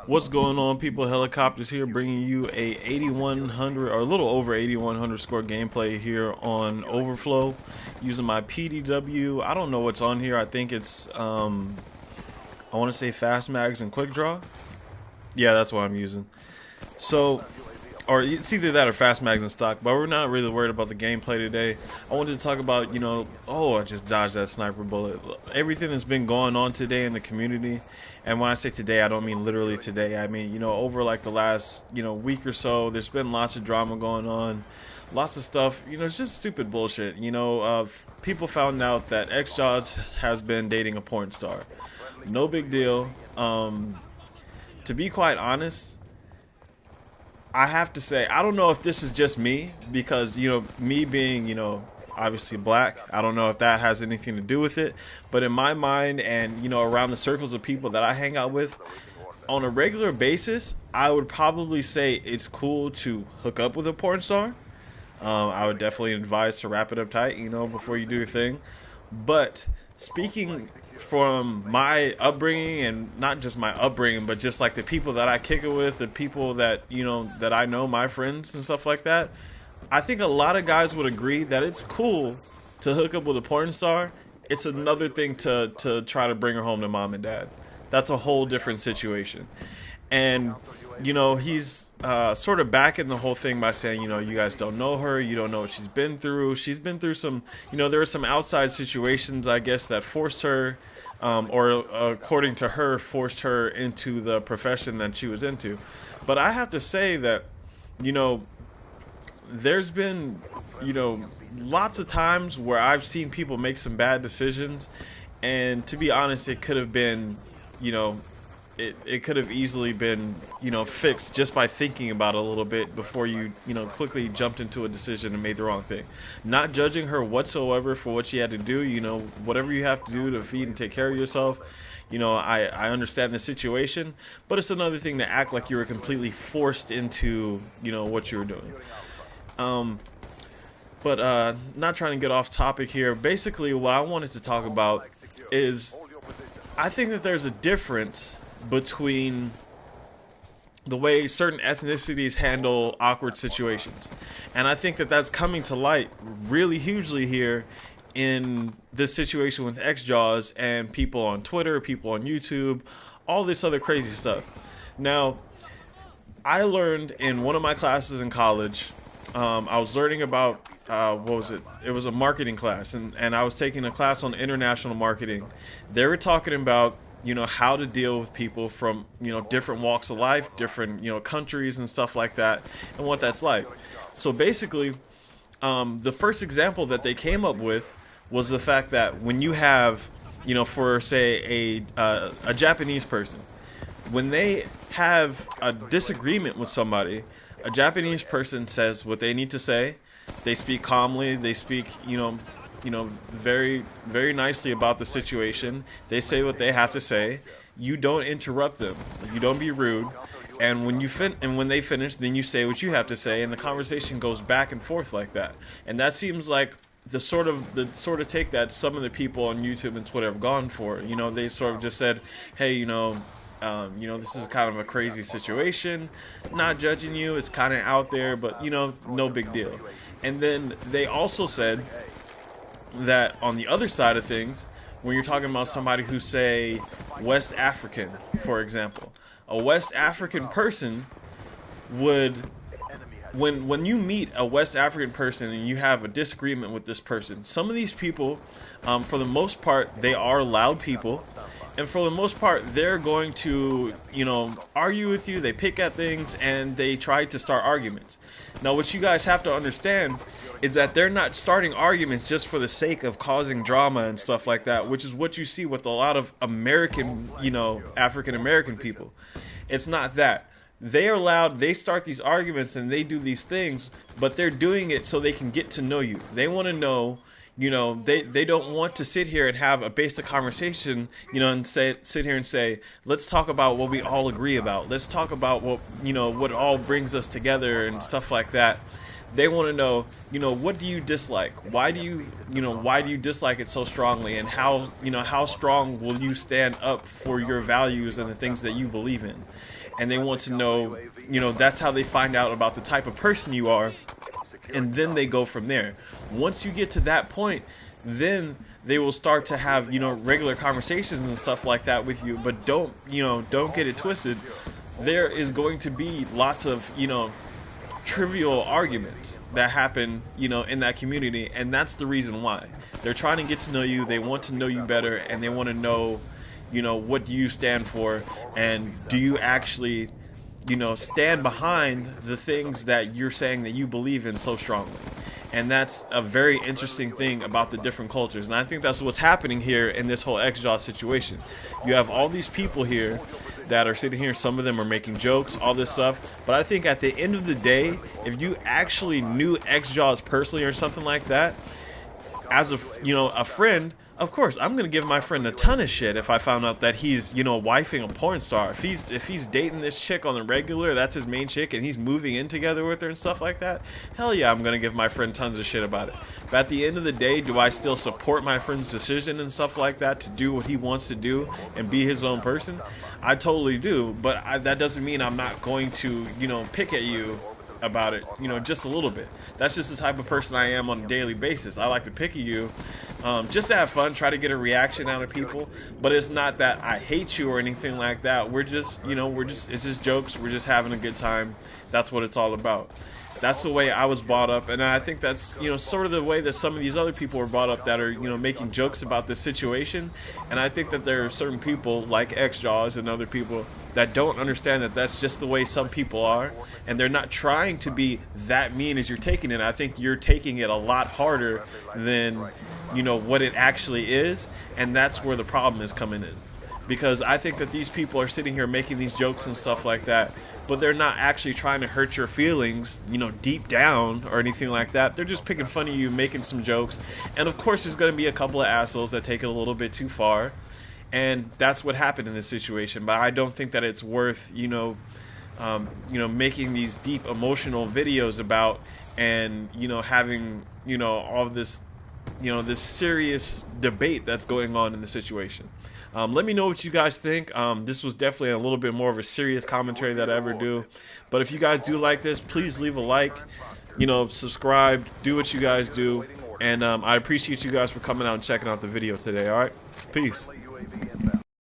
What's going on, people? Helicopters here, bringing you a 8100 or a little over 8100 score gameplay here on Overflow using my PDW. I don't know what's on here. I think it's I want to say fast mags and quick draw. Yeah, that's what I'm using. So, or it's either that or fast mags in stock, but we're not really worried about the gameplay today. I wanted to talk about, oh, I just dodged that sniper bullet. Everything that's been going on today in the community. And when I say today, I don't mean literally today. I mean, over like the last, week or so, there's been lots of drama going on. Lots of stuff, it's just stupid bullshit. People found out that XJawz has been dating a porn star. No big deal. To be quite honest, I have to say, I don't know if this is just me, because, me being, obviously black, I don't know if that has anything to do with it. But in my mind and, around the circles of people that I hang out with, on a regular basis, I would probably say it's cool to hook up with a porn star. I would definitely advise to wrap it up tight, before you do your thing. But speaking from my upbringing, and not just my upbringing, but just like the people that I kick it with, the people that, that I know, my friends and stuff like that, I think a lot of guys would agree that it's cool to hook up with a porn star. It's another thing to try to bring her home to mom and dad. That's a whole different situation. And he's sort of backing the whole thing by saying, you guys don't know her, you don't know what she's been through. She's been through some, there were some outside situations, I guess, that forced her, or according to her, forced her into the profession that she was into. But I have to say that, there's been, lots of times where I've seen people make some bad decisions, and to be honest, it could have been, it could have easily been, fixed just by thinking about it a little bit before you, quickly jumped into a decision and made the wrong thing. Not judging her whatsoever for what she had to do, whatever you have to do to feed and take care of yourself. I understand the situation, but it's another thing to act like you were completely forced into, what you were doing. But not trying to get off topic here. Basically, what I wanted to talk about is I think that there's a difference between the way certain ethnicities handle awkward situations. And I think that that's coming to light really hugely here in this situation with XJawz and people on Twitter, people on YouTube, all this other crazy stuff. Now, I learned in one of my classes in college, I was learning about, what was it? It was a marketing class, and I was taking a class on international marketing. They were talking about, how to deal with people from, different walks of life, different, countries and stuff like that, and what that's like. So basically, the first example that they came up with was the fact that when you have, for say a Japanese person, when they have a disagreement with somebody, a Japanese person says what they need to say. They speak calmly. They speak, very, very nicely about the situation. They say what they have to say. You don't interrupt them. You don't be rude. And when when they finish, then you say what you have to say, and the conversation goes back and forth like that. And that seems like the sort of take that some of the people on YouTube and Twitter have gone for. They sort of just said, hey, this is kind of a crazy situation. Not judging you, it's kind of out there, but no big deal. And then they also said that on the other side of things, when you're talking about somebody who's, say, West African, for example, a West African person would, when you meet a West African person and you have a disagreement with this person, some of these people, for the most part, they are loud people. And for the most part, they're going to, argue with you. They pick at things and they try to start arguments. Now, what you guys have to understand is that they're not starting arguments just for the sake of causing drama and stuff like that, which is what you see with a lot of American, African American people. It's not that. They are loud, they start these arguments and they do these things, but they're doing it so they can get to know you. They want to know, they don't want to sit here and have a basic conversation, and sit here and say, let's talk about what we all agree about. Let's talk about what all brings us together and stuff like that. They want to know, you know, what do you dislike? Why do you, why do you dislike it so strongly? And how, how strong will you stand up for your values and the things that you believe in? And they want to know, that's how they find out about the type of person you are. And then they go from there. Once you get to that point, then they will start to have, regular conversations and stuff like that with you. But don't get it twisted. There is going to be lots of, trivial arguments that happen, in that community. And that's the reason why. They're trying to get to know you. They want to know you better. And they want to know, what do you stand for? And do you actually, stand behind the things that you're saying that you believe in so strongly? And that's a very interesting thing about the different cultures. And I think that's what's happening here in this whole XJawz situation. You have all these people here that are sitting here. Some of them are making jokes, all this stuff. But I think at the end of the day, if you actually knew XJawz personally or something like that, as a friend, of course, I'm gonna give my friend a ton of shit if I found out that he's, wifing a porn star. If he's dating this chick on the regular, that's his main chick, and he's moving in together with her and stuff like that, hell yeah, I'm gonna give my friend tons of shit about it. But at the end of the day, do I still support my friend's decision and stuff like that to do what he wants to do and be his own person? I totally do, but that doesn't mean I'm not going to, pick at you about it, just a little bit. That's just the type of person I am on a daily basis. I like to pick at you, just to have fun, try to get a reaction out of people. But it's not that I hate you or anything like that. We're just, it's just jokes. We're just having a good time. That's what it's all about. That's the way I was brought up, and I think that's, sort of the way that some of these other people were brought up that are, making jokes about this situation. And I think that there are certain people like XJawz and other people that don't understand that that's just the way some people are, and they're not trying to be that mean as you're taking it. I think you're taking it a lot harder than, what it actually is, and that's where the problem is coming in. Because I think that these people are sitting here making these jokes and stuff like that, but they're not actually trying to hurt your feelings, deep down or anything like that. They're just picking fun of you, making some jokes. And of course there's going to be a couple of assholes that take it a little bit too far. And that's what happened in this situation. But I don't think that it's worth, making these deep emotional videos about, and, having, all this, this serious debate that's going on in the situation. Let me know what you guys think. This was definitely a little bit more of a serious commentary that I ever do. But if you guys do like this, please leave a like, subscribe, do what you guys do. And I appreciate you guys for coming out and checking out the video today. All right, peace.